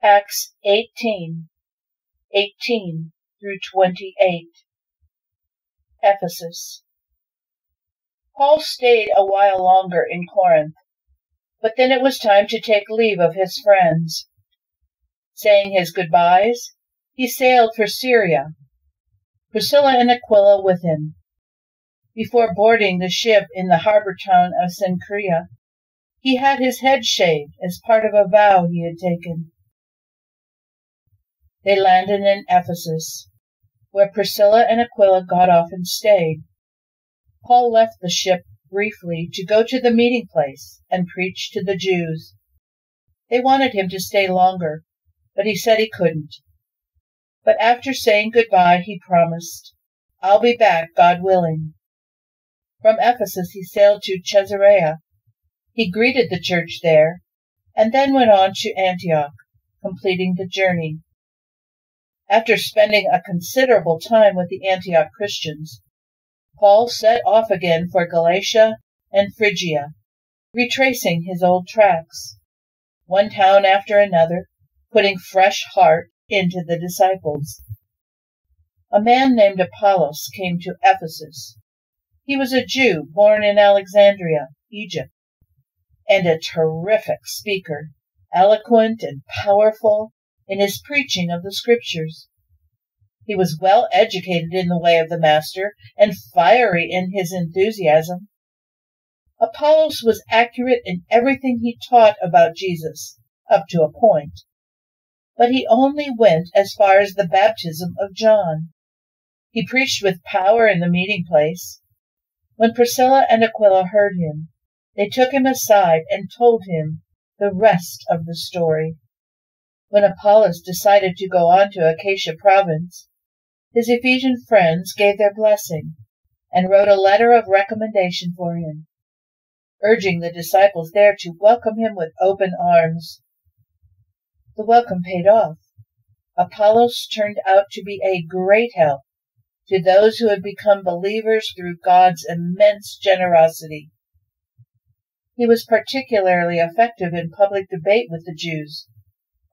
Acts 18:18 through 28. Ephesus. Paul stayed a while longer in Corinth, but then it was time to take leave of his friends. Saying his goodbyes, he sailed for Syria, Priscilla and Aquila with him. Before boarding the ship in the harbor town of Cenchrea, he had his head shaved as part of a vow he had taken. They landed in Ephesus, where Priscilla and Aquila got off and stayed. Paul left the ship briefly to go to the meeting place and preach to the Jews. They wanted him to stay longer, but he said he couldn't. But after saying goodbye, he promised, "I'll be back, God willing." From Ephesus he sailed to Caesarea. He greeted the church there, and then went on to Antioch, completing the journey. After spending a considerable time with the Antioch Christians, Paul set off again for Galatia and Phrygia, retracing his old tracks, one town after another, putting fresh heart into the disciples. A man named Apollos came to Ephesus. He was a Jew born in Alexandria, Egypt, and a terrific speaker, eloquent and powerful in his preaching of the Scriptures. He was well educated in the way of the Master and fiery in his enthusiasm. Apollos was accurate in everything he taught about Jesus, up to a point, but he only went as far as the baptism of John. He preached with power in the meeting place. When Priscilla and Aquila heard him, they took him aside and told him the rest of the story. When Apollos decided to go on to Achaia province, his Ephesian friends gave their blessing and wrote a letter of recommendation for him, urging the disciples there to welcome him with open arms. The welcome paid off. Apollos turned out to be a great help to those who had become believers through God's immense generosity. He was particularly effective in public debate with the Jews,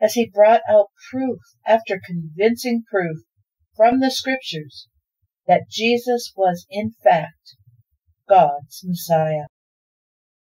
as he brought out proof after convincing proof from the Scriptures that Jesus was in fact God's Messiah.